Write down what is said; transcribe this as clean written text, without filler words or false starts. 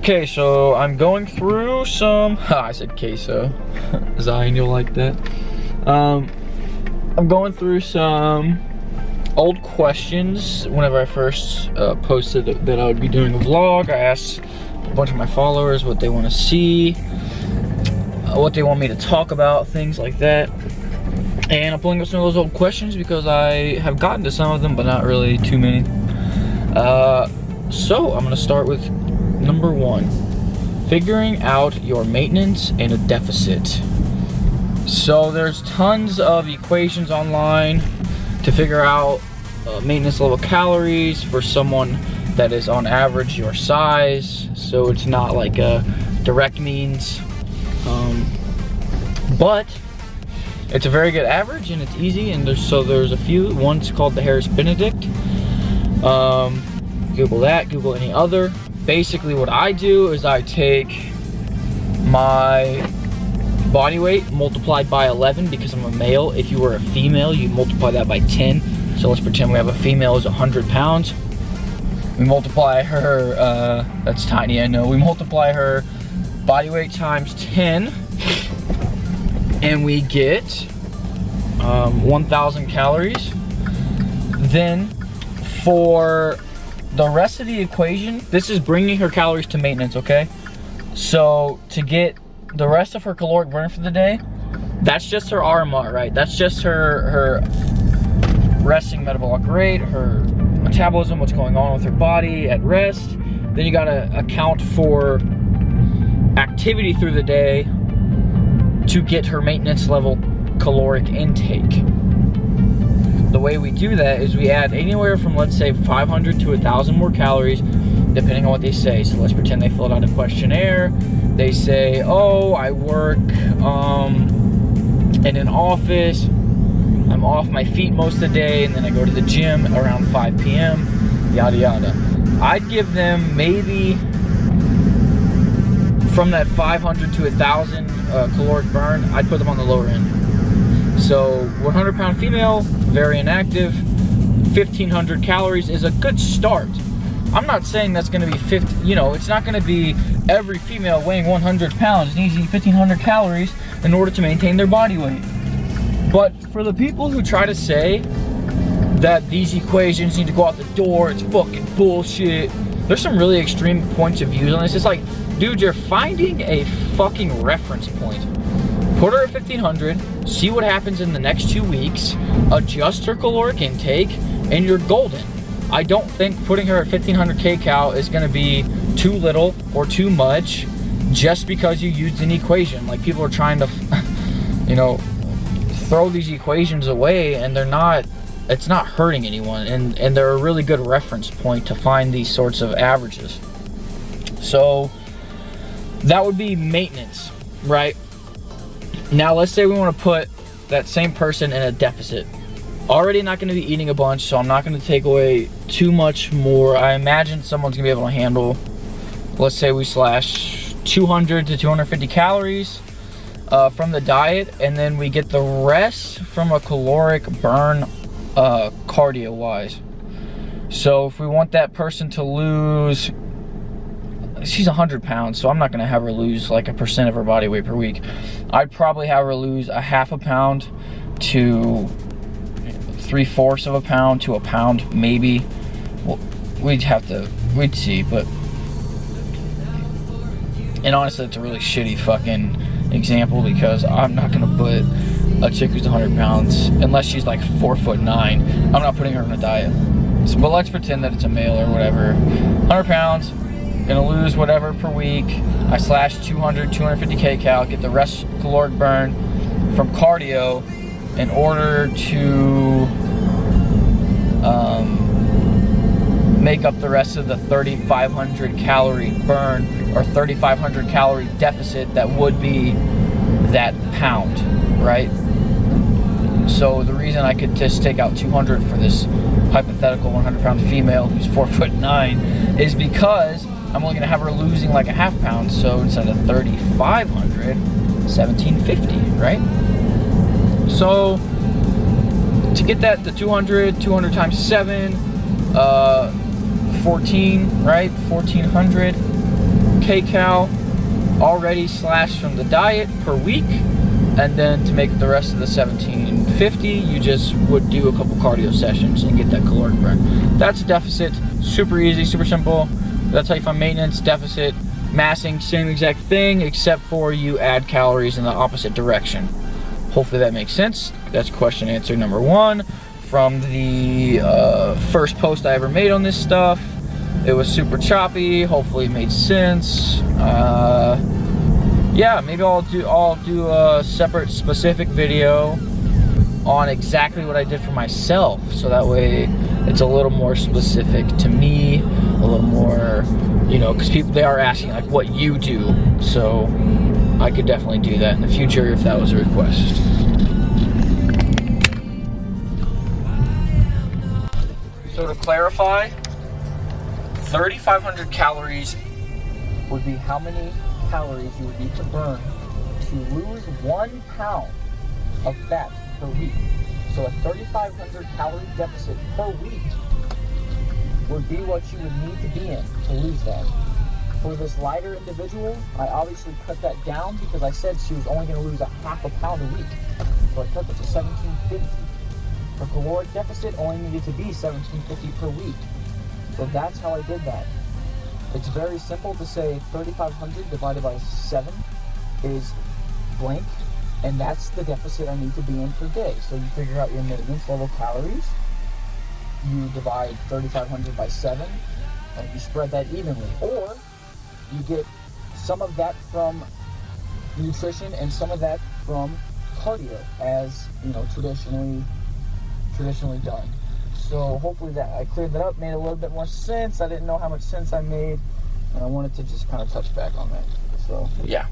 Okay, so I'm going through some, I said queso. Zion, you'll like that. I'm going through some old questions. Whenever I first posted that I would be doing a vlog, I asked a bunch of my followers what they want to see, what they want me to talk about, things like that. And I'm pulling up some of those old questions because I have gotten to some of them, but not really too many. So I'm gonna start with number 1, figuring out your maintenance and a deficit. So there's tons of equations online to figure out maintenance level calories for someone that is on average your size. So it's not like a direct means, but it's a very good average and it's easy. And there's a few. One's called the Harris-Benedict. Google that, Google any other. Basically what I do is I take my body weight multiplied by 11 because I'm a male. If you were a female, you multiply that by 10. So let's pretend we have a female who's 100 pounds. We multiply her, that's tiny, I know. We multiply her body weight times 10 and we get 1,000 calories. Then for the rest of the equation, this is bringing her calories to maintenance, okay? So to get the rest of her caloric burn for the day, that's just her RMR, right? That's just her resting metabolic rate, her metabolism, what's going on with her body at rest. Then you gotta account for activity through the day to get her maintenance level caloric intake. The way we do that is we add anywhere from, let's say, 500 to 1,000 more calories, depending on what they say. So let's pretend they filled out a questionnaire. They say, oh, I work in an office. I'm off my feet most of the day, and then I go to the gym around 5 p.m., yada, yada. I'd give them maybe from that 500 to 1,000 caloric burn, I'd put them on the lower end. So 100-pound female, very inactive, 1,500 calories is a good start. I'm not saying that's gonna be 50, it's not gonna be every female weighing 100 pounds needs to eat 1,500 calories in order to maintain their body weight. But for the people who try to say that these equations need to go out the door, it's fucking bullshit. There's some really extreme points of view on this. It's like, dude, you're finding a fucking reference point. Put her at 1,500, see what happens in the next 2 weeks, adjust her caloric intake, and you're golden. I don't think putting her at 1,500 kcal is gonna be too little or too much just because you used an equation. Like, people are trying to, throw these equations away, and it's not hurting anyone, and they're a really good reference point to find these sorts of averages. So that would be maintenance, right? Now let's say we want to put that same person in a deficit. Already not going to be eating a bunch, so I'm not going to take away too much more. I imagine someone's going to be able to handle, let's say we slash 200 to 250 calories from the diet, and then we get the rest from a caloric burn cardio wise. So if we want that person to lose, she's 100 pounds, so I'm not gonna have her lose like 1% of her body weight per week. I'd probably have her lose a half a pound to 3/4 of a pound to a pound, maybe. Well, we'd see, but. And honestly, it's a really shitty fucking example because I'm not gonna put a chick who's 100 pounds, unless she's like 4'9". I'm not putting her on a diet. So, but let's pretend that it's a male or whatever. 100 pounds. Gonna lose whatever per week. I slash 200, 250 kcal, get the rest caloric burn from cardio in order to make up the rest of the 3,500 calorie burn or 3,500 calorie deficit that would be that pound, right? So the reason I could just take out 200 for this hypothetical 100-pound female who's 4'9" is because I'm only gonna have her losing like a half pound, so instead of 3,500, 1,750, right? So to get that, the 200 times 7, 14, right? 1,400 kcal already slashed from the diet per week, and then to make the rest of the 1750, you just would do a couple cardio sessions and get that caloric burn. That's a deficit. Super easy, super simple. That's how you find maintenance. Deficit, massing, same exact thing, except for you add calories in the opposite direction. Hopefully that makes sense. That's question answer number 1 from the first post I ever made on this stuff. It was super choppy. Hopefully it made sense. Yeah, maybe I'll do a separate specific video on exactly what I did for myself, so that way it's a little more specific to me, a little more, you know, because people, they are asking like what you do, so I could definitely do that in the future if that was a request. So to clarify, 3,500 calories would be how many calories you would need to burn to lose 1 pound of fat per week. So a 3,500 calorie deficit per week would be what you would need to be in to lose that. For this lighter individual, I obviously cut that down because I said she was only going to lose a half a pound a week. So I cut it to 1,750. Her caloric deficit only needed to be 1,750 per week. So that's how I did that. It's very simple to say 3,500 divided by 7 is blank, and that's the deficit I need to be in per day. So you figure out your maintenance level calories, you divide 3,500 by 7, and you spread that evenly. Or you get some of that from nutrition and some of that from cardio, as you know, traditionally done. So hopefully that I cleared that up, made a little bit more sense. I didn't know how much sense I made, and I wanted to just kind of touch back on that. So yeah.